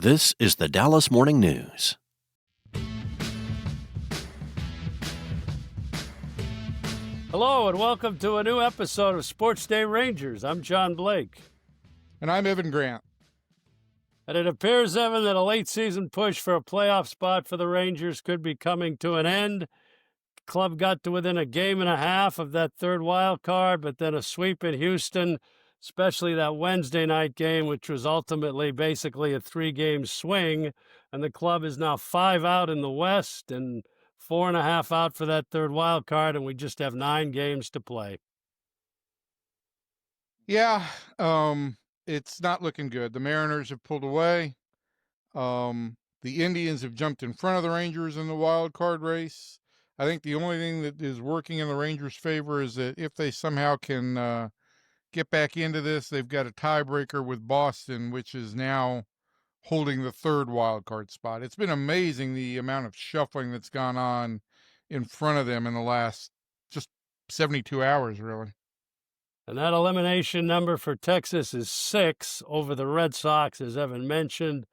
This is the Dallas Morning News. Hello and welcome to a new episode of SportsDay Rangers. I'm John Blake. And I'm Evan Grant. And it appears, Evan, that a late season push for a playoff spot for the Rangers could be coming to an end. The club got to within a game and a half of that third wild card, but then a sweep in Houston, especially that Wednesday night game, which was ultimately basically a 3-game swing. And the club is now 5 out in the West and 4.5 out for that third wild card, and we just have 9 games to play. Yeah, it's not looking good. The Mariners have pulled away. The Indians have jumped in front of the Rangers in the wild card race. I think the only thing that is working in the Rangers' favor is that if they somehow can get back into this, they've got a tiebreaker with Boston, which is now holding the third wild card spot. It's been amazing the amount of shuffling that's gone on in front of them in the last just 72 hours, really. And that elimination number for Texas is 6 over the Red Sox, as Evan mentioned.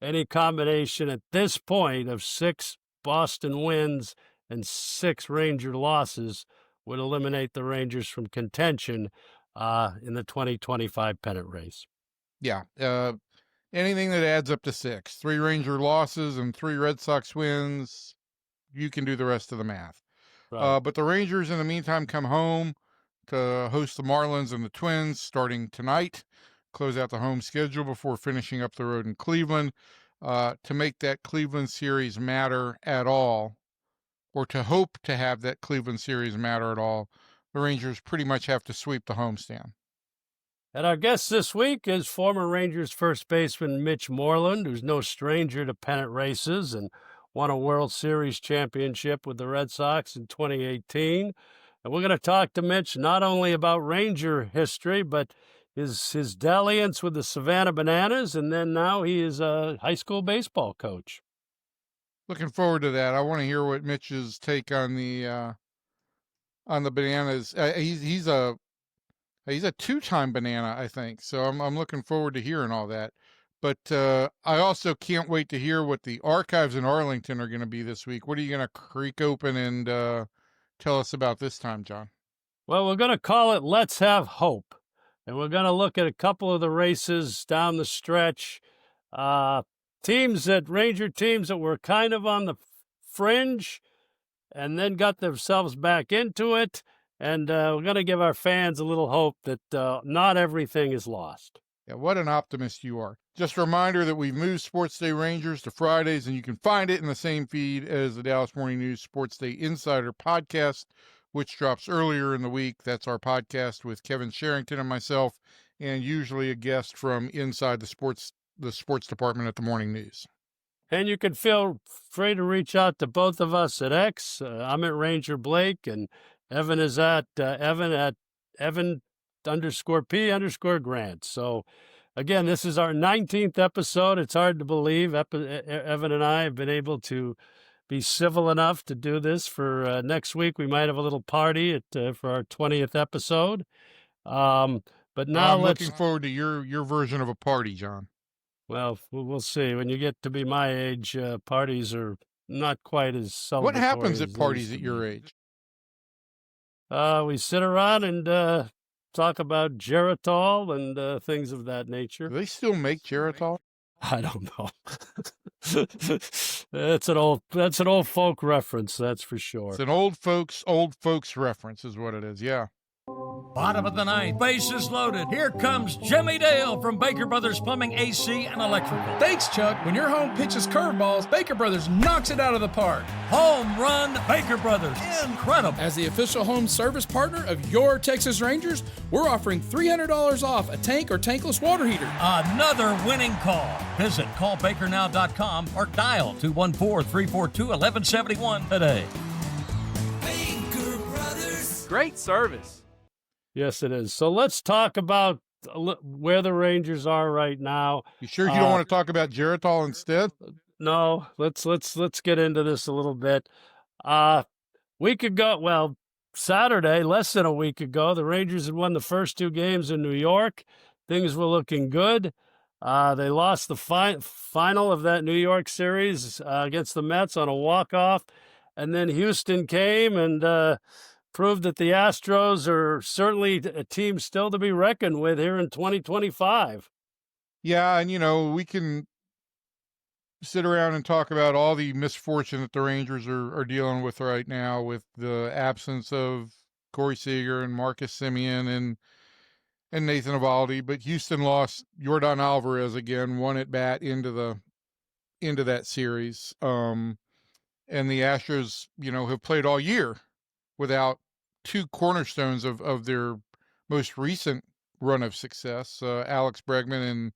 Any combination at this point of 6 Boston wins and 6 Ranger losses would eliminate the Rangers from contention in the 2025 pennant race. Yeah. Anything that adds up to 6, 3 Ranger losses and 3 Red Sox wins, you can do the rest of the math. Right. But the Rangers, in the meantime, come home to host the Marlins and the Twins starting tonight, close out the home schedule before finishing up the road in Cleveland. To make that Cleveland series matter at all, or to hope to have that Cleveland series matter at all, the Rangers pretty much have to sweep the homestand. And our guest this week is former Rangers first baseman Mitch Moreland, who's no stranger to pennant races and won a World Series championship with the Red Sox in 2018. And we're going to talk to Mitch not only about Ranger history, but his dalliance with the Savannah Bananas, and then now he is a high school baseball coach. Looking forward to that. I want to hear what Mitch's take on the Bananas. He's a 2-time Banana, I think. So I'm looking forward to hearing all that. But I also can't wait to hear what the archives in Arlington are going to be this week. What are you going to creak open and tell us about this time, John? Well, we're going to call it Let's Have Hope. And we're going to look at a couple of the races down the stretch. Ranger teams that were kind of on the fringe and then got themselves back into it. And we're going to give our fans a little hope that not everything is lost. Yeah, what an optimist you are. Just a reminder that we've moved SportsDay Rangers to Fridays, and you can find it in the same feed as the Dallas Morning News SportsDay Insider podcast, which drops earlier in the week. That's our podcast with Kevin Sherrington and myself, and usually a guest from inside the sports department at the Morning News. And you can feel free to reach out to both of us at X. I'm at Ranger Blake, and Evan is at Evan_P_Grant. So, again, this is our 19th episode. It's hard to believe. Evan and I have been able to be civil enough to do this. For next week, we might have a little party for our 20th episode. But now I'm looking forward to your version of a party, John. Well, we'll see. When you get to be my age, parties are not quite as celebratory. What happens at parties at your age? We sit around and talk about Geritol and things of that nature. Do they still make Geritol? I don't know. That's an old folk reference, that's for sure. It's an old folks reference is what it is, yeah. Bottom of the ninth, bases loaded. Here comes Jimmy Dale from Baker Brothers Plumbing, AC, and Electrical. Thanks, Chuck. When your home pitches curveballs, Baker Brothers knocks it out of the park. Home run, Baker Brothers. Incredible. As the official home service partner of your Texas Rangers, we're offering $300 off a tank or tankless water heater. Another winning call. Visit callbakernow.com or dial 214-342-1171 today. Baker Brothers. Great service. Yes, it is. So let's talk about where the Rangers are right now. You sure you don't want to talk about Geritol instead? No, let's get into this a little bit. Week ago, well, Saturday, less than a week ago, the Rangers had won the first 2 games in New York. Things were looking good. They lost the final of that New York series against the Mets on a walk-off, and then Houston came and proved that the Astros are certainly a team still to be reckoned with here in 2025. Yeah, and we can sit around and talk about all the misfortune that the Rangers are dealing with right now, with the absence of Corey Seager and Marcus Semien and Nathan Eovaldi. But Houston lost Yordan Alvarez again, one at bat into that series. And the Astros, have played all year without two cornerstones of their most recent run of success, Alex Bregman and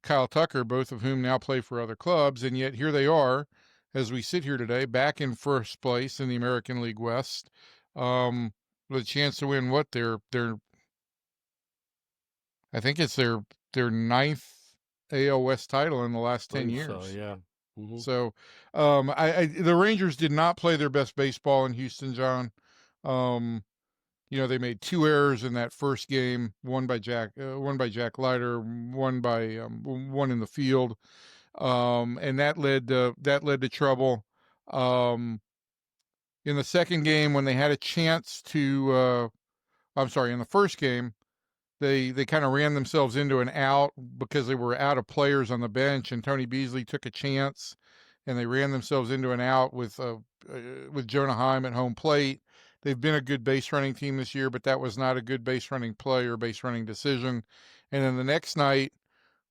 Kyle Tucker, both of whom now play for other clubs. And yet here they are, as we sit here today, back in first place in the American League West, with a chance to win I think it's their ninth AL West title in the last 10 years. So, yeah. Mm-hmm. So, the Rangers did not play their best baseball in Houston, John. They made two errors in that first game, one by Jack Leiter, one in the field, and that led to trouble. In the second game, when they had a chance to, in the first game, they kind of ran themselves into an out because they were out of players on the bench, and Tony Beasley took a chance, and they ran themselves into an out with Jonah Heim at home plate. They've been a good base running team this year, but that was not a good base running play or base running decision. And then the next night,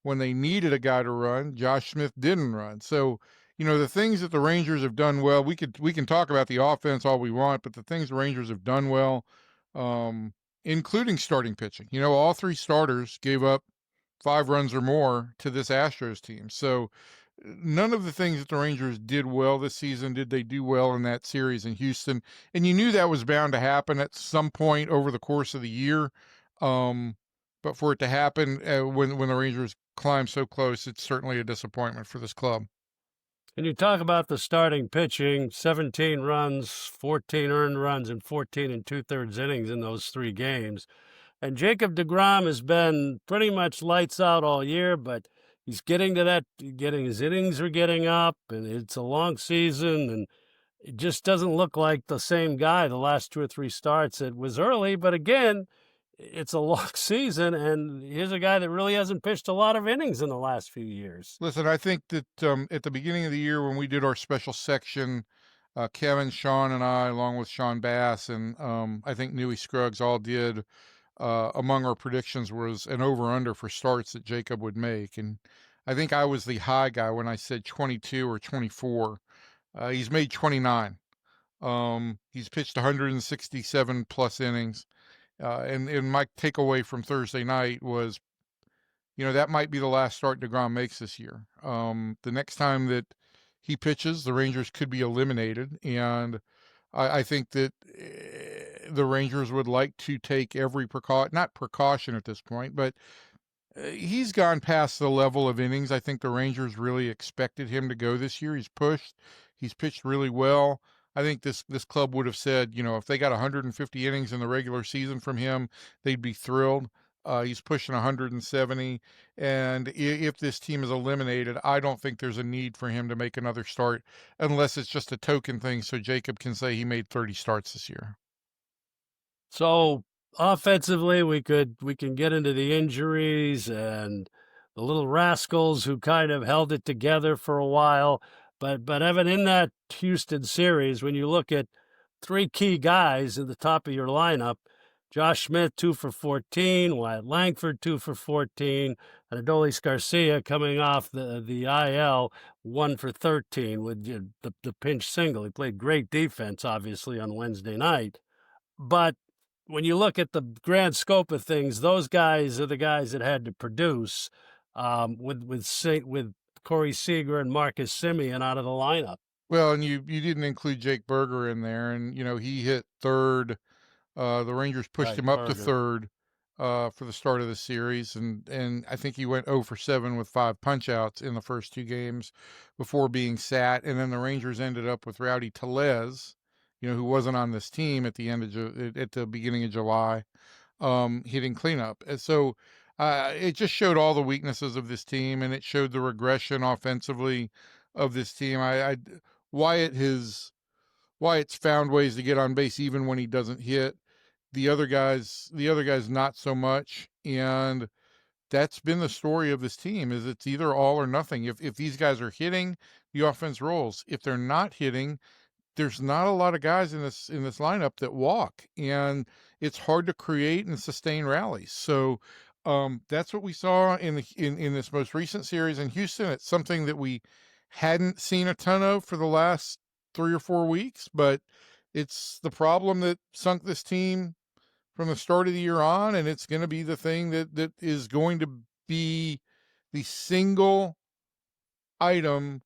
when they needed a guy to run, Josh Smith didn't run. So, the things that the Rangers have done well, we can talk about the offense all we want, but the things the Rangers have done well, including starting pitching. All three starters gave up 5 runs or more to this Astros team. So none of the things that the Rangers did well this season did they do well in that series in Houston. And you knew that was bound to happen at some point over the course of the year. But for it to happen when the Rangers climb so close, it's certainly a disappointment for this club. And you talk about the starting pitching, 17 runs, 14 earned runs, and 14 2/3 innings in those 3 games. And Jacob deGrom has been pretty much lights out all year, but he's getting his innings are getting up, and it's a long season, and it just doesn't look like the same guy the last 2 or 3 starts. It was early, but again, it's a long season, and here's a guy that really hasn't pitched a lot of innings in the last few years. Listen, I think that at the beginning of the year when we did our special section, Kevin, Sean, and I, along with Sean Bass, and I think Newey Scruggs all did, among our predictions was an over-under for starts that Jacob would make. And I think I was the high guy when I said 22 or 24. He's made 29. He's pitched 167 plus innings. And my takeaway from Thursday night was, that might be the last start deGrom makes this year. The next time that he pitches, the Rangers could be eliminated. And I think that the Rangers would like to take every not precaution at this point, but he's gone past the level of innings I think the Rangers really expected him to go this year. He's pitched really well. I think this club would have said, if they got 150 innings in the regular season from him, they'd be thrilled. He's pushing 170. And if this team is eliminated, I don't think there's a need for him to make another start unless it's just a token thing so Jacob can say he made 30 starts this year. So offensively, we can get into the injuries and the little rascals who kind of held it together for a while. But Evan, in that Houston series, when you look at 3 key guys at the top of your lineup, Josh Smith, 2 for 14, Wyatt Langford, 2 for 14, and Adolis Garcia coming off the IL, 1 for 13 with the pinch single. He played great defense, obviously, on Wednesday night. But when you look at the grand scope of things, those guys are the guys that had to produce with Corey Seager and Marcus Semien out of the lineup. Well, and you didn't include Jake Berger in there, and he hit third. The Rangers pushed him up to third for the start of the series, and I think he went 0 for 7 with 5 punch-outs in the first 2 games before being sat. And then the Rangers ended up with Rowdy Tellez, who wasn't on this team at the beginning of July, hitting cleanup. And so It just showed all the weaknesses of this team, and it showed the regression offensively of this team. Wyatt's found ways to get on base even when he doesn't hit. The other guys not so much. And that's been the story of this team, is it's either all or nothing. If these guys are hitting, the offense rolls. If they're not hitting, there's not a lot of guys in this lineup that walk, and it's hard to create and sustain rallies. So that's what we saw in this most recent series in Houston. It's something that we hadn't seen a ton of for the last 3 or 4 weeks, but it's the problem that sunk this team from the start of the year on, and it's going to be the thing that is going to be the single item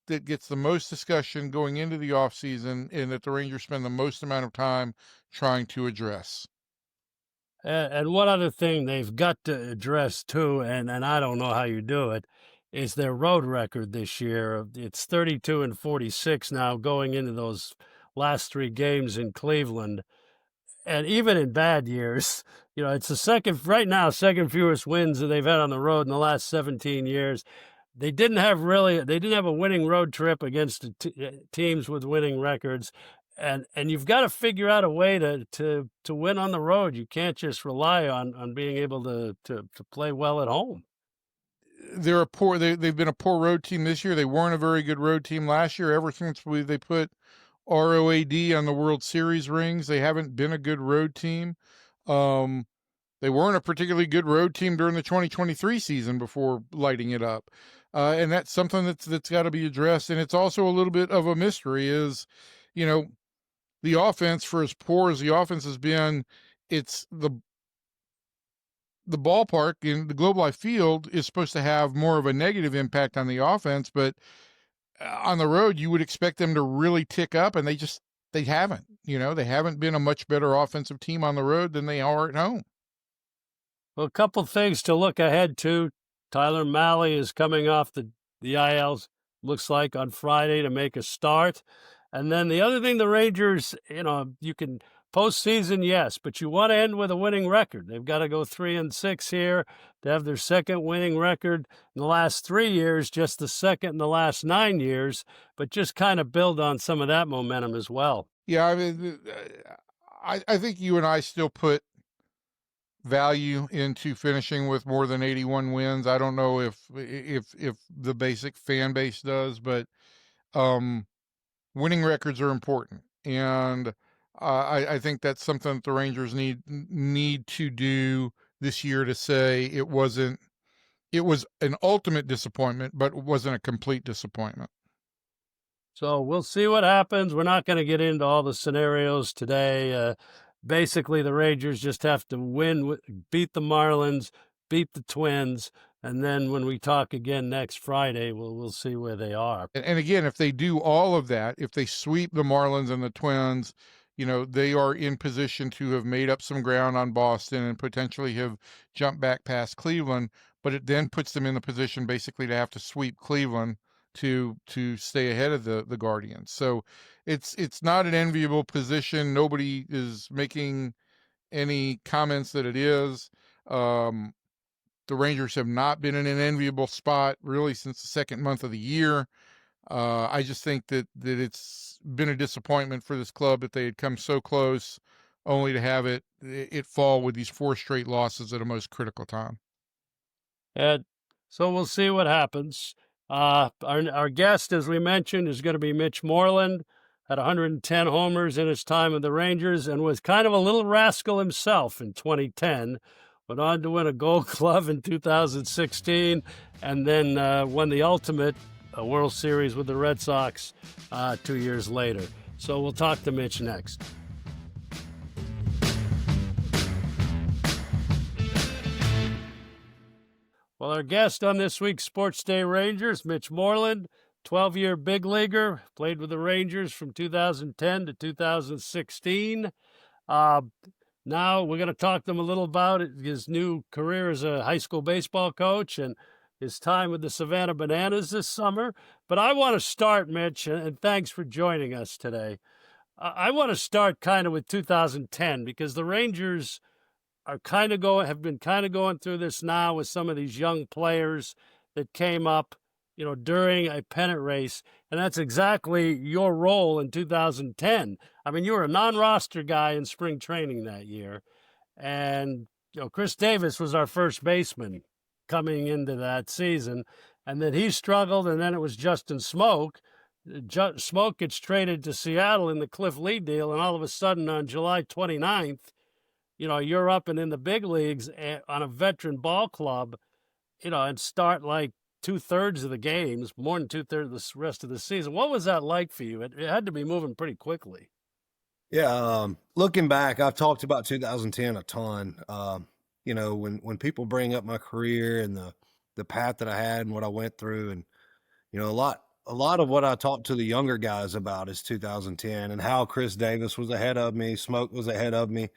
that gets the most discussion going into the offseason, and that the Rangers spend the most amount of time trying to address. And one other thing they've got to address too, and I don't know how you do it, is their road record this year. It's 32-46 now going into those last 3 games in Cleveland. And even in bad years, it's the second fewest wins that they've had on the road in the last 17 years. They didn't have a winning road trip against teams with winning records. And you've got to figure out a way to win on the road. You can't just rely on being able to play well at home. They've been a poor road team this year. They weren't a very good road team last year. Ever since they put ROAD on the World Series rings, they haven't been a good road team. They weren't a particularly good road team during the 2023 season before lighting it up. And that's something that's got to be addressed. And it's also a little bit of a mystery is, the offense, for as poor as the offense has been, it's the ballpark in the Globe Life Field is supposed to have more of a negative impact on the offense, but on the road, you would expect them to really tick up, and they haven't. They haven't been a much better offensive team on the road than they are at home. Well, a couple things to look ahead to. Tyler Mahle is coming off the ILs, looks like, on Friday to make a start. And then the other thing, the Rangers, you can postseason, yes, but you want to end with a winning record. They've got to go 3-6 here to have their second winning record in the last 3 years, just the second in the last 9 years, but just kind of build on some of that momentum as well. Yeah, I mean, I think you and I still put value into finishing with more than 81 wins. I don't know if the basic fan base does, but winning records are important, and I think that's something that the Rangers need to do this year to say it was an ultimate disappointment, but it wasn't a complete disappointment. So we'll see what happens. We're not going to get into all the scenarios today. Basically, the Rangers just have to win, beat the Marlins, beat the Twins, and then when we talk again next Friday, we'll see where they are. And again, if they do all of that, if they sweep the Marlins and the Twins, they are in position to have made up some ground on Boston and potentially have jumped back past Cleveland, but it then puts them in the position basically to have to sweep Cleveland to stay ahead of the Guardians. So it's not an enviable position. Nobody is making any comments that it is. The Rangers have not been in an enviable spot really since the second month of the year. I just think that it's been a disappointment for this club that they had come so close, only to have it fall with these 4 straight losses at a most critical time. And so we'll see what happens. Our guest, as we mentioned, is going to be Mitch Moreland. Had 110 homers in his time with the Rangers and was kind of a little rascal himself in 2010. Went on to win a Gold Glove in 2016, and then won the ultimate World Series with the Red Sox 2 years later. So we'll talk to Mitch next. Well, our guest on this week's Sports Day Rangers, Mitch Moreland, 12-year big leaguer, played with the Rangers from 2010 to 2016. Now we're going to talk to him a little about his new career as a high school baseball coach and his time with the Savannah Bananas this summer. But I want to start, Mitch, and thanks for joining us today. I want to start kind of with 2010 because the Rangers have been kind of going through this now with some of these young players that came up, during a pennant race. And that's exactly your role in 2010. I mean, you were a non-roster guy in spring training that year. And, Chris Davis was our first baseman coming into that season. And then he struggled, and then it was Justin Smoke. Smoke gets traded to Seattle in the Cliff Lee deal, and all of a sudden on July 29th, you're up and in the big leagues on a veteran ball club, and start like 2/3 of the games, more than 2/3 of the rest of the season. What was that like for you? It had to be moving pretty quickly. Yeah, looking back, I've talked about 2010 a ton. When people bring up my career and the path that I had and what I went through, and a lot of what I talk to the younger guys about is 2010 and how Chris Davis was ahead of me, Smoke was ahead of me,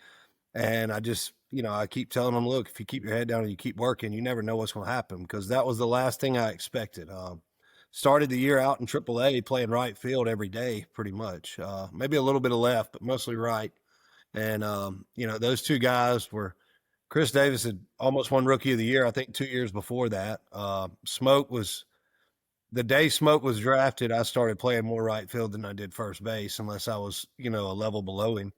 and I just I keep telling them, look, if you keep your head down and you keep working, you never know what's going to happen, because that was the last thing I expected. Started the year out in AAA playing right field every day, pretty much. Maybe a little bit of left, but mostly right. And, those two guys were – Chris Davis had almost won Rookie of the Year, I think 2 years before that. Smoke was – the day Smoke was drafted, I started playing more right field than I did first base, unless I was, a level below him.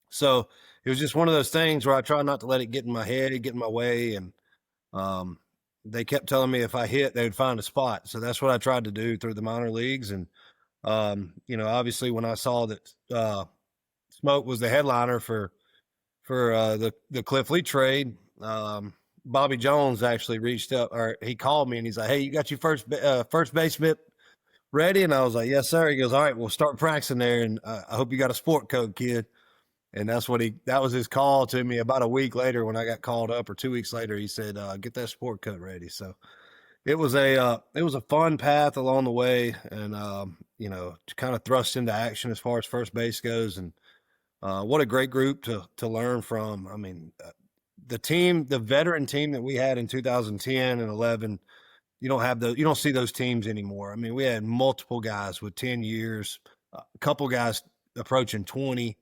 So it was just one of those things where I try not to let it get in my head, get in my way. And they kept telling me if I hit, they would find a spot. So that's what I tried to do through the minor leagues. And, obviously when I saw that Smoke was the headliner for the Cliff Lee trade, Bobby Jones actually reached up, or he called me and he's like, hey, you got your first base mitt ready? And I was like, yes, sir. He goes, all right, we'll start practicing there. And I hope you got a sport coat, kid. And that was his call to me about a week later when I got called up, or 2 weeks later. He said, get that sport coat ready. So it was a fun path along the way, and, kind of thrust into action as far as first base goes. And what a great group to learn from. I mean, the veteran team that we had in 2010 and 11, you don't see those teams anymore. I mean, we had multiple guys with 10 years, a couple guys approaching 20.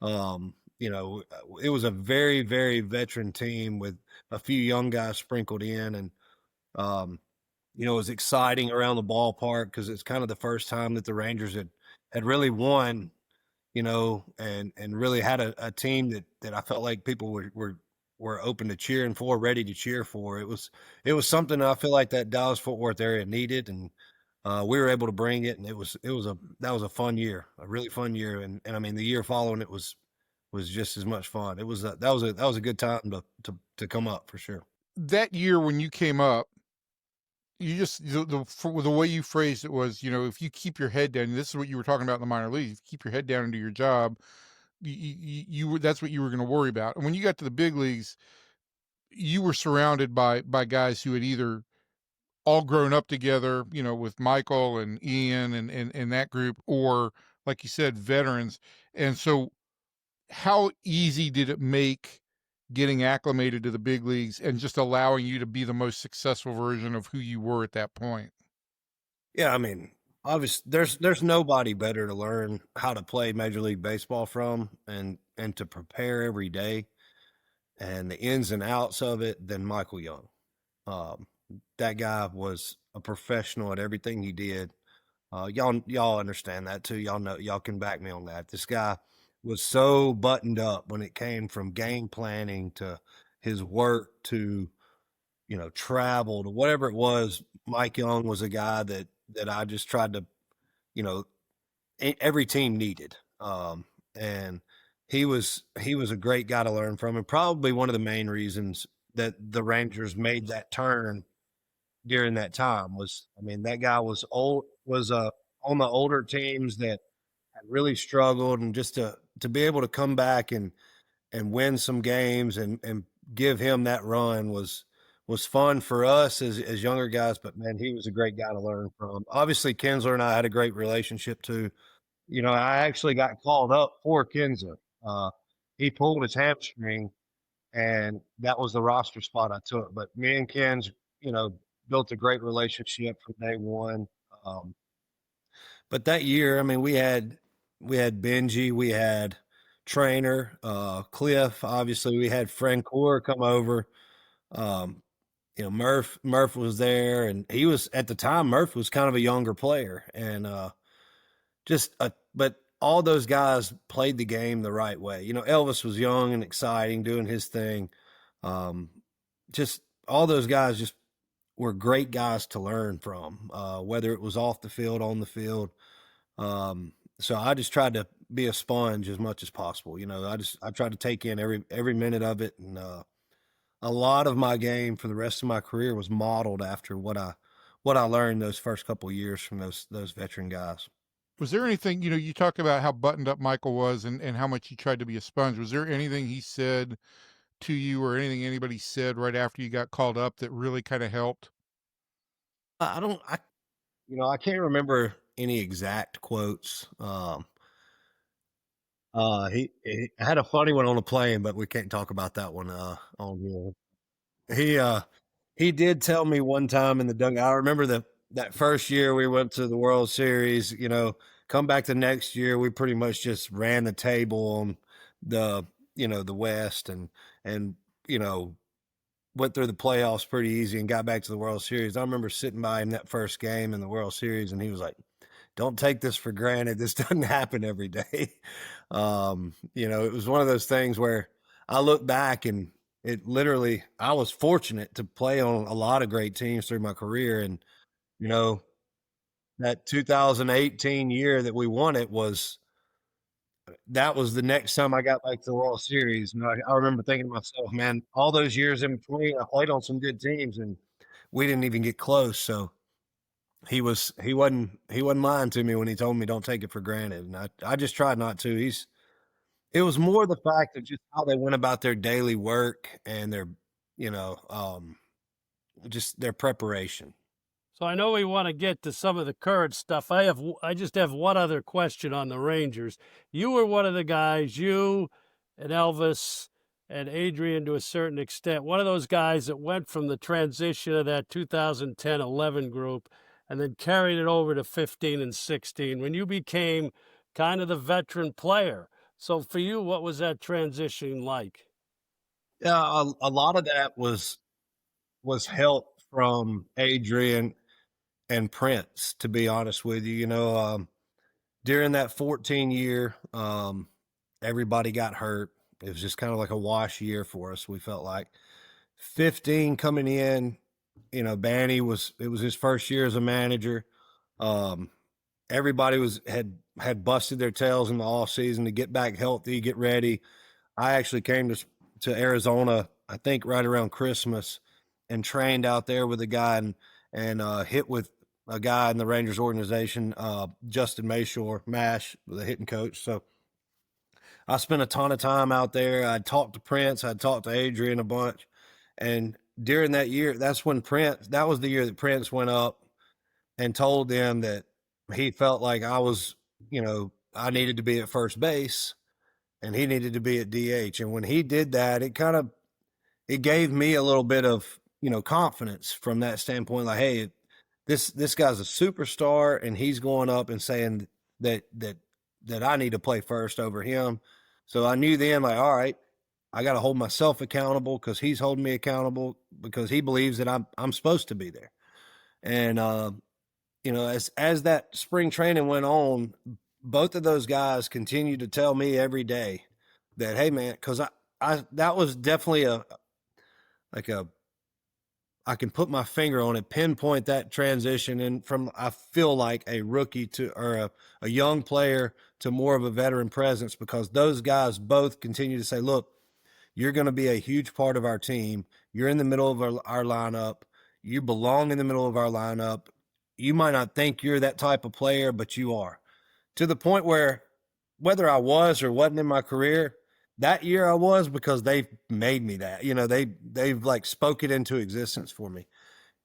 It was a very, very veteran team with a few young guys sprinkled in. And, it was exciting around the ballpark because it's kind of the first time that the Rangers had really won, and really had a team that I felt like people were open to cheering for, ready to cheer for. It was something I feel like that Dallas-Fort Worth area needed, and we were able to bring it, and that was a fun year, a really fun year. And I mean, the year following it was just as much fun. That was a good time to come up, for sure. That year when you came up, you just the way you phrased it was, if you keep your head down, this is what you were talking about in the minor leagues. If you keep your head down and do your job, that's what you were going to worry about. And when you got to the big leagues, you were surrounded by guys who had either all grown up together, with Michael and Ian and that group, or like you said, veterans. And so how easy did it make getting acclimated to the big leagues and just allowing you to be the most successful version of who you were at that point? Yeah, I mean, obviously there's nobody better to learn how to play Major League Baseball from and to prepare every day and the ins and outs of it than Michael Young. That guy was a professional at everything he did. Y'all understand that too. Y'all know, y'all can back me on that. This guy was so buttoned up when it came from game planning to his work to, travel to whatever it was. Mike Young was a guy that I just tried to, every team needed. And he was a great guy to learn from, and probably one of the main reasons that the Rangers made that turn during that time was, that guy was on the older teams that had really struggled, and just to be able to come back and win some games and give him that run was fun for us as younger guys. But man, he was a great guy to learn from. Obviously, Kinsler and I had a great relationship too. I actually got called up for Kinsler. He pulled his hamstring, and that was the roster spot I took. But me and Kins, built a great relationship from day one. But that year, we had Benji, we had trainer. Cliff, obviously, we had Francoeur come over. Murph was there, and he was at the time. Murph was kind of a younger player, and but all those guys played the game the right way. Elvis was young and exciting, doing his thing. Just all those guys just were great guys to learn from, whether it was off the field, on the field. So I just tried to be a sponge as much as possible. I tried to take in every minute of it, and a lot of my game for the rest of my career was modeled after what I learned those first couple of years from those veteran guys. Was there anything, you talk about how buttoned up Michael was and how much he tried to be a sponge. Was there anything he said to you or anything anybody said right after you got called up that really kind of helped? I can't remember any exact quotes. He had a funny one on the plane, but we can't talk about that one on here. He did tell me one time in the dugout. I remember that first year we went to the World Series. Come back the next year, we pretty much just ran the table on the West and went through the playoffs pretty easy and got back to the World Series. I remember sitting by him that first game in the World Series, and he was like, "Don't take this for granted. This doesn't happen every day." It was one of those things where I look back and I was fortunate to play on a lot of great teams through my career. And, that 2018 year that we won it that was the next time I got back to the World Series. And I remember thinking to myself, man, all those years in between, I played on some good teams and we didn't even get close. So he wasn't lying to me when he told me don't take it for granted. And I just tried not to. It was more the fact of just how they went about their daily work and their, just their preparation. So I know we want to get to some of the current stuff. I just have one other question on the Rangers. You were one of the guys, you and Elvis and Adrián to a certain extent, one of those guys that went from the transition of that 2010-11 group and then carried it over to 15 and 16 when you became kind of the veteran player. So for you, what was that transition like? Yeah, a lot of that was help from Adrián and Prince, to be honest with you. During that 14 year, everybody got hurt. It was just kind of like a wash year for us. We felt like 15 coming in, Banny it was his first year as a manager. Everybody had busted their tails in the off season to get back healthy, get ready. I actually came to Arizona, I think right around Christmas, and trained out there with a guy and hit with a guy in the Rangers organization, Justin Mash, the hitting coach. So I spent a ton of time out there. I'd talked to Prince, I'd talked to Adrián a bunch. And during that year, that was the year that Prince went up and told them that he felt like I was, I needed to be at first base and he needed to be at DH. And when he did that, it gave me a little bit of, confidence from that standpoint. Like, hey, this guy's a superstar and he's going up and saying that I need to play first over him. So I knew then, like, all right, I got to hold myself accountable because he's holding me accountable because he believes that I'm supposed to be there. And, as that spring training went on, both of those guys continued to tell me every day that, hey man, cause that was definitely I can put my finger on it, pinpoint that transition and from, I feel like a rookie or a young player to more of a veteran presence, because those guys both continue to say, look, you're going to be a huge part of our team. You're in the middle of our lineup. You belong in the middle of our lineup. You might not think you're that type of player, but you are. To the point where whether I was or wasn't in my career, that year I was, because they've made me that. They've like spoke it into existence for me.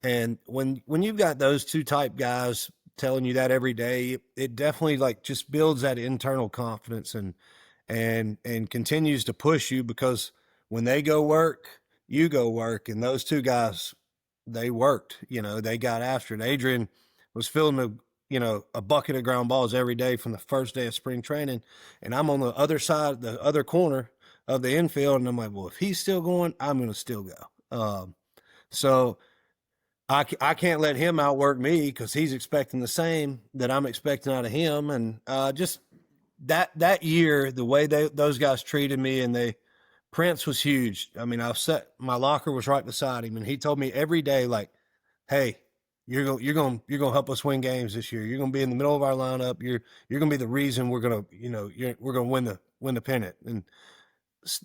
And when you've got those two type guys telling you that every day, it definitely like just builds that internal confidence and continues to push you, because when they go work, you go work. And those two guys, they worked, they got after it. Adrián was feeling a bucket of ground balls every day from the first day of spring training. And I'm on the other side, the other corner of the infield. And I'm like, well, if he's still going, I'm going to still go. So I can't let him outwork me because he's expecting the same that I'm expecting out of him. And just that year, the way those guys treated me, and Prince was huge. I mean, my locker was right beside him, and he told me every day, like, hey, you're going to help us win games this year. You're going to be in the middle of our lineup. You're going to be the reason we're going to win the pennant. And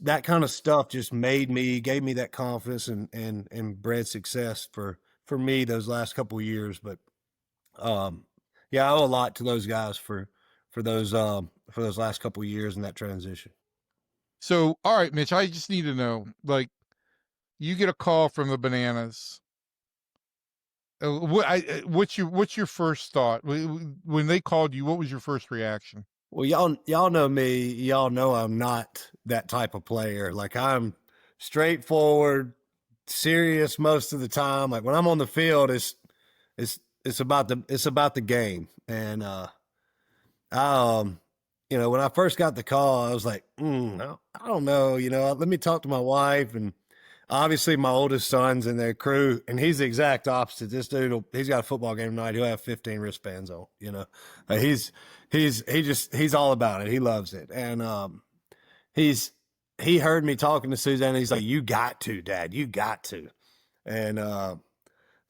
that kind of stuff just gave me that confidence and bred success for me those last couple of years. But yeah, I owe a lot to those guys for those last couple of years in that transition. So, all right, Mitch, I just need to know, like, you get a call from the Bananas. What's your first thought when they called you? What was your first reaction? Well, y'all know me. Y'all know I'm not that type of player. Like, I'm straightforward, serious most of the time. Like, when I'm on the field, it's about the game. And when I first got the call, I was like, I don't know. Let me talk to my wife. And obviously my oldest son's in their crew, and he's the exact opposite. This dude, he's got a football game tonight. He'll have 15 wristbands on, he's all about it. He loves it. And he heard me talking to Suzanne. He's like, you got to, Dad, you got to. And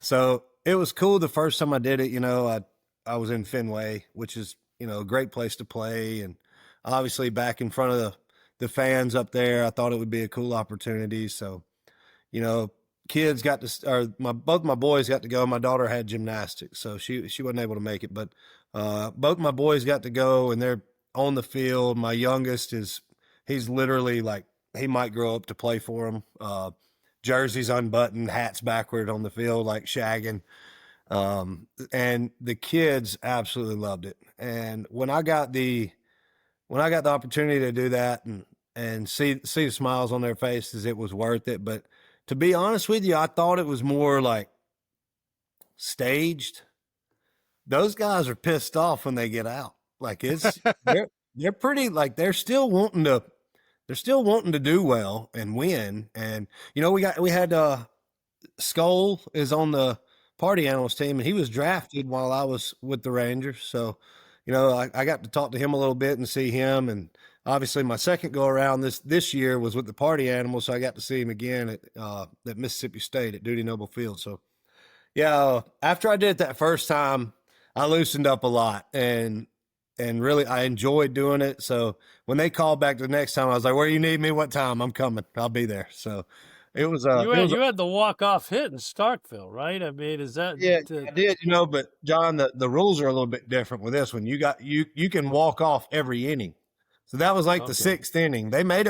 so it was cool. The first time I did it, I was in Fenway, which is, a great place to play. And obviously back in front of the fans up there, I thought it would be a cool opportunity. So, kids got to, both my boys got to go. My daughter had gymnastics, so she wasn't able to make it, but both my boys got to go, and they're on the field. My youngest he's literally like, he might grow up to play for him. Jerseys unbuttoned, hats backward on the field, like shagging. And the kids absolutely loved it. And when I got the opportunity to do that and see the smiles on their faces, it was worth it. But to be honest with you, I thought it was more like staged. Those guys are pissed off when they get out. Like, they're pretty, like, they're still wanting to do well and win. And, we had Skull is on the party animals team, and he was drafted while I was with the Rangers. So, I got to talk to him a little bit and see him. And obviously my second go around this year was with the party animals. So I got to see him again at Mississippi State at Duty Noble Field. So yeah, after I did it that first time, I loosened up a lot and really I enjoyed doing it. So when they called back the next time, I was like, where you need me, what time, I'm coming, I'll be there. So it was you had the walk-off hit in Starkville, right? I mean, is that? Yeah, I did, but John, the rules are a little bit different with this one. You can walk off every inning. So that was like the sixth inning. It made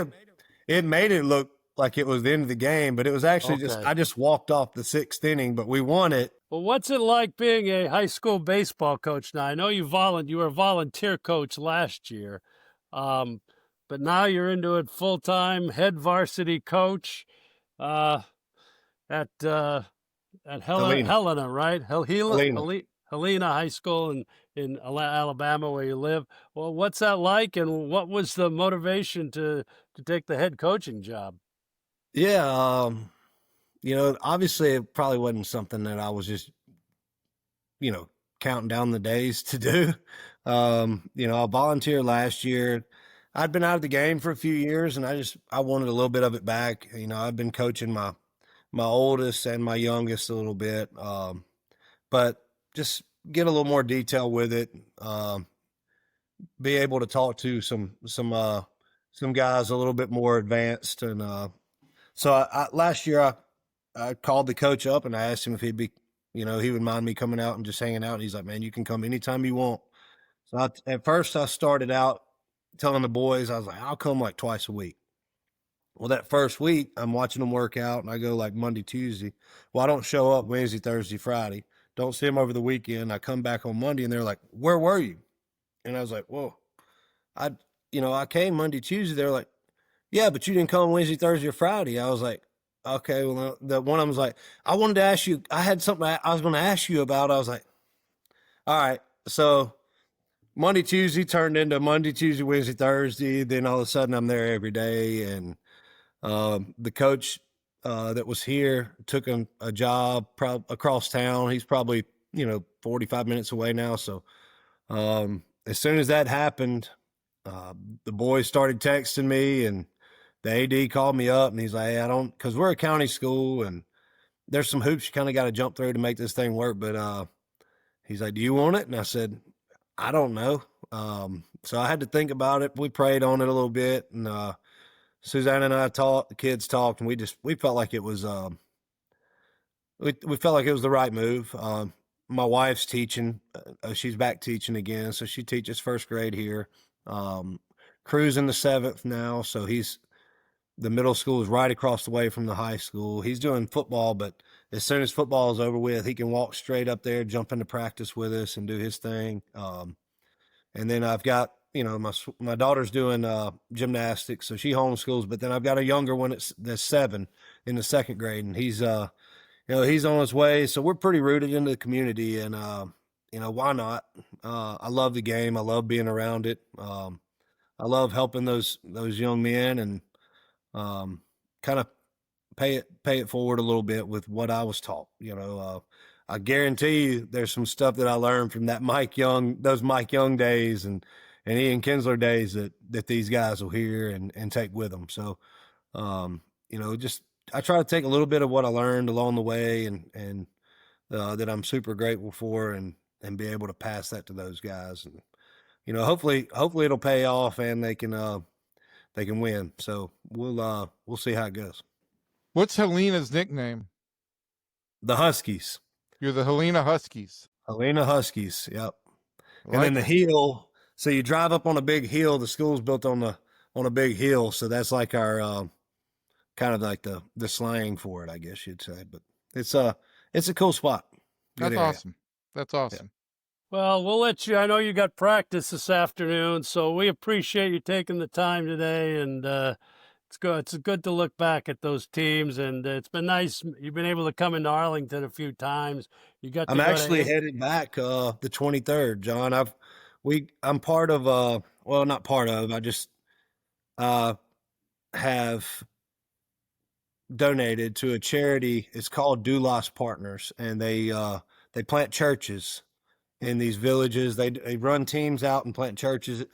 it look like it was the end of the game, but it was actually I just walked off the sixth inning, but we won it. Well, what's it like being a high school baseball coach now? I know you were a volunteer coach last year, but now you're into it full-time, head varsity coach. At Helena, right? Helena High School in Alabama, where you live. Well, what's that like, and what was the motivation to take the head coaching job? Yeah, obviously it probably wasn't something that I was just, counting down the days to do. I volunteered last year. I'd been out of the game for a few years, and I wanted a little bit of it back. I've been coaching my oldest and my youngest a little bit, but just get a little more detail with it. Be able to talk to some guys a little bit more advanced, and so last year I called the coach up and I asked him if he'd be, he would mind me coming out and just hanging out. And he's like, man, you can come anytime you want. So at first I started out telling the boys, I was like, I'll come like twice a week. Well, that first week I'm watching them work out, and I go like Monday, Tuesday. Well, I don't show up Wednesday, Thursday, Friday. Don't see them over the weekend. I come back on Monday, and they're like, where were you? And I was like, whoa, I came Monday, Tuesday. They're like, yeah, but you didn't come Wednesday, Thursday, or Friday. I was like, okay. Well, the one of them was like, I wanted to ask you, I had something I was going to ask you about. I was like, all right, So Monday, Tuesday turned into Monday, Tuesday, Wednesday, Thursday. Then all of a sudden I'm there every day. And the coach that was here took a job across town. He's probably, 45 minutes away now. So as soon as that happened, the boys started texting me, and the AD called me up, and he's like, hey, because we're a county school, and there's some hoops you kind of got to jump through to make this thing work. But he's like, do you want it? And I said, I don't know. So I had to think about it. We prayed on it a little bit, and Susanna and I talked, the kids talked, and we felt like it was we felt like it was the right move. My wife's teaching. She's back teaching again, so she teaches first grade here. Crew's in the 7th now, so the middle school is right across the way from the high school. He's doing football, but as soon as football is over with, he can walk straight up there, jump into practice with us, and do his thing. And then I've got, my daughter's doing gymnastics, so she homeschools. But then I've got a younger one that's 7 in the 2nd grade, and he's he's on his way. So we're pretty rooted into the community, and why not? I love the game. I love being around it. I love helping those young men, and kind of pay it forward a little bit with what I was taught. I guarantee you there's some stuff that I learned from those Mike Young days and Ian Kinsler days that these guys will hear and take with them. So, just I try to take a little bit of what I learned along the way and that I'm super grateful for and be able to pass that to those guys. And, hopefully it'll pay off and they can win. So we'll see how it goes. What's Helena's nickname? The Huskies. You're the Helena Huskies. Helena Huskies. Yep. And then the hill. So you drive up on a big hill. The school's built on a big hill. So that's like our, kind of like the slang for it, I guess you'd say, but it's a cool spot. That's awesome. That's awesome. Yeah. Well, we'll let you. I know you got practice this afternoon, so we appreciate you taking the time today. And it's good. It's good to look back at those teams, and it's been nice. You've been able to come into Arlington a few times. I'm actually headed back the 23rd, John. I'm part of well, not part of. I just have donated to a charity. It's called Doulos Partners, and they plant churches in these villages. They run teams out and plant churches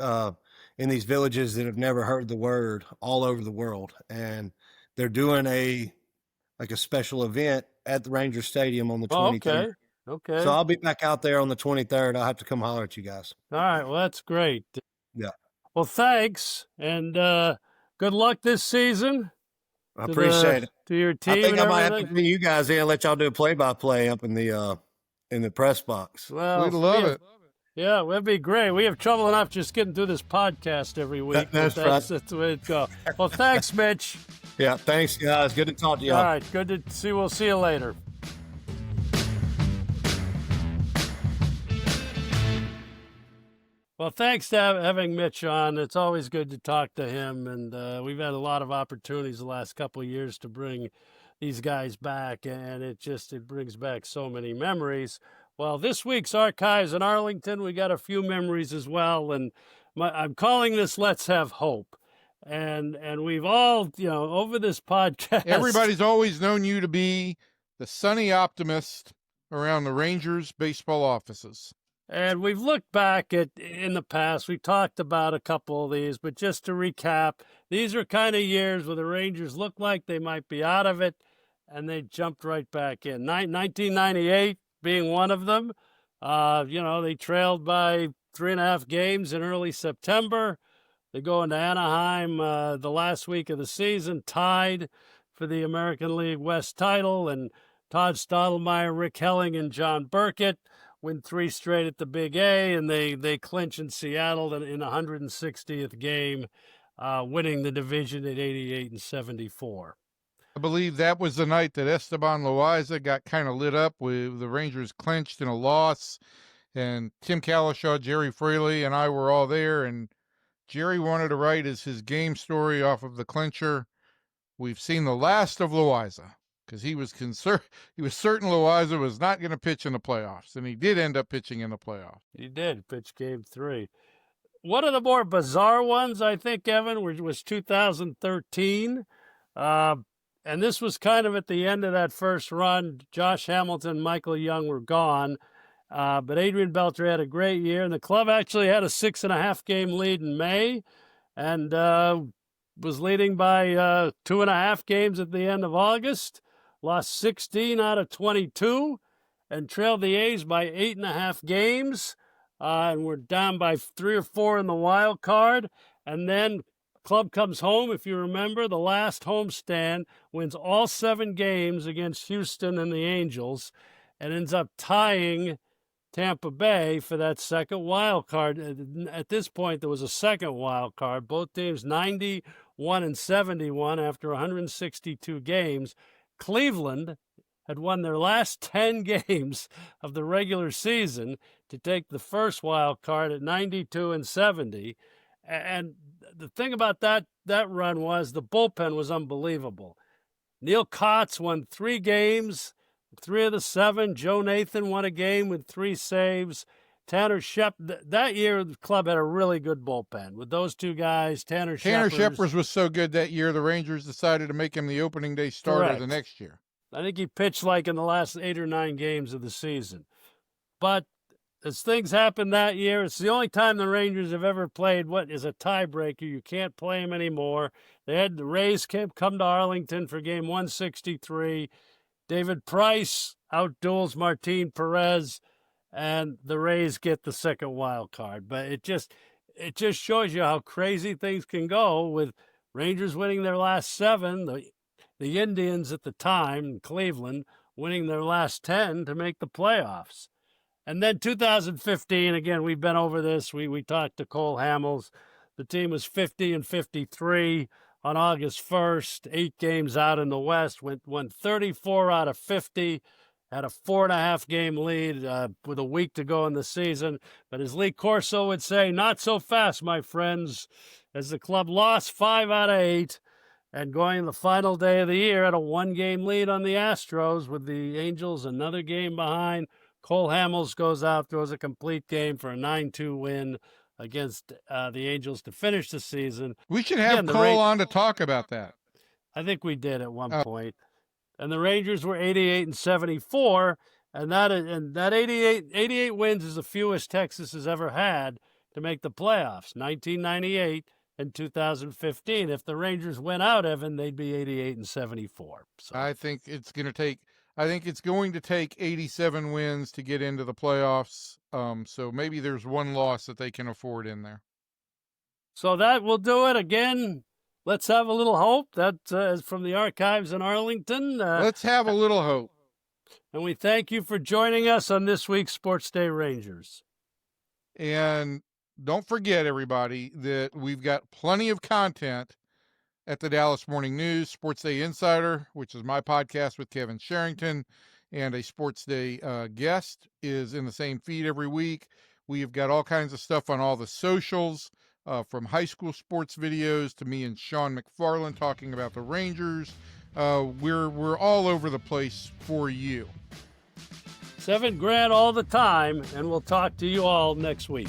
in these villages that have never heard the word all over the world. And they're doing a special event at the Ranger Stadium on the 23rd. Okay. So I'll be back out there on the 23rd. I'll have to come holler at you guys. All right. Well, that's great. Yeah. Well, thanks. And good luck this season. I appreciate it. To your team. I think I might have to bring you guys in and let y'all do a play-by-play up in the press box. Well, we'd love it. Yeah, that'd be great. We have trouble enough just getting through this podcast every week. That's right. That's the way it goes. Well, thanks, Mitch. Yeah, thanks, guys. Good to talk to y'all. All right, good to see. We'll see you later. Well, thanks to having Mitch on. It's always good to talk to him, and we've had a lot of opportunities the last couple of years to bring these guys back, and it brings back so many memories. Well, this week's Archives in Arlington, we got a few memories as well, and I'm calling this Let's Have Hope. And we've all, over this podcast. Everybody's always known you to be the sunny optimist around the Rangers baseball offices. And we've looked back in the past. We talked about a couple of these, but just to recap, these are kind of years where the Rangers looked like they might be out of it, and they jumped right back in. 1998 being one of them. They trailed by 3.5 games in early September. They go into Anaheim the last week of the season, tied for the American League West title, and Todd Stottlemyre, Rick Helling, and John Burkett win 3 straight at the Big A, and they clinch in Seattle in the 160th game, winning the division at 88-74. I believe that was the night that Esteban Loaiza got kind of lit up with the Rangers clinched in a loss, and Tim Kalishaw, Jerry Fraley, and I were all there, and Jerry wanted to write as his game story off of the clincher. We've seen the last of Loaiza. because he was concerned. He was certain Loaiza was not going to pitch in the playoffs, and he did end up pitching in the playoffs. He did pitch Game 3. One of the more bizarre ones, I think, Evan, was 2013. And this was kind of at the end of that first run. Josh Hamilton, Michael Young were gone. But Adrián Beltré had a great year, and the club actually had a 6.5 game lead in May, and was leading by 2.5 games at the end of August, lost 16 out of 22, and trailed the A's by 8.5 games, and we're down by 3 or 4 in the wild card. And then club comes home, if you remember, the last homestand, wins all 7 games against Houston and the Angels, and ends up tying Tampa Bay for that second wild card. At this point, there was a second wild card. Both teams 91 and 71 after 162 games. Cleveland had won their last 10 games of the regular season to take the first wild card at 92 and 70. And the thing about that run was the bullpen was unbelievable. Neil Kotz won 3 games, 3 of the 7. Joe Nathan won a game with 3 saves. Tanner Shep, that year the club had a really good bullpen with those 2 guys. Tanner Scheppers was so good that year, the Rangers decided to make him the opening day starter the next year. I think he pitched like in the last 8 or 9 games of the season. But as things happened that year, it's the only time the Rangers have ever played what is a tiebreaker. You can't play them anymore. They had the Rays come to Arlington for game 163. David Price outduels Martin Perez, and the Rays get the second wild card. But it just shows you how crazy things can go with Rangers winning their last 7, the Indians at the time, Cleveland, winning their last 10 to make the playoffs. And then 2015, again, we've been over this. We talked to Cole Hamels. The team was 50 and 53 on August 1st, 8 games out in the West, won 34 out of 50, had a 4.5 game lead with a week to go in the season. But as Lee Corso would say, not so fast, my friends, as the club lost 5 out of 8, and going the final day of the year had a 1-game lead on the Astros with the Angels another game behind. Cole Hamels goes out, throws a complete game for a 9-2 win against the Angels to finish the season. We should have Cole on to talk about that. I think we did at one point. And the Rangers were 88 and 74, and that 88 wins is the fewest Texas has ever had to make the playoffs. 1998 and 2015. If the Rangers went out, Evan, they'd be 88 and 74. So I think it's going to take 87 wins to get into the playoffs. So maybe there's one loss that they can afford in there. So that will do it. Again, let's have a little hope. That is from the archives in Arlington. Let's have a little hope. And we thank you for joining us on this week's Sports Day Rangers. And don't forget, everybody, that we've got plenty of content at the Dallas Morning News, Sports Day Insider, which is my podcast with Kevin Sherrington, and a Sports Day guest is in the same feed every week. We've got all kinds of stuff on all the socials, from high school sports videos to me and Sean McFarland talking about the Rangers. We're all over the place for you. $7 grand all the time, and we'll talk to you all next week.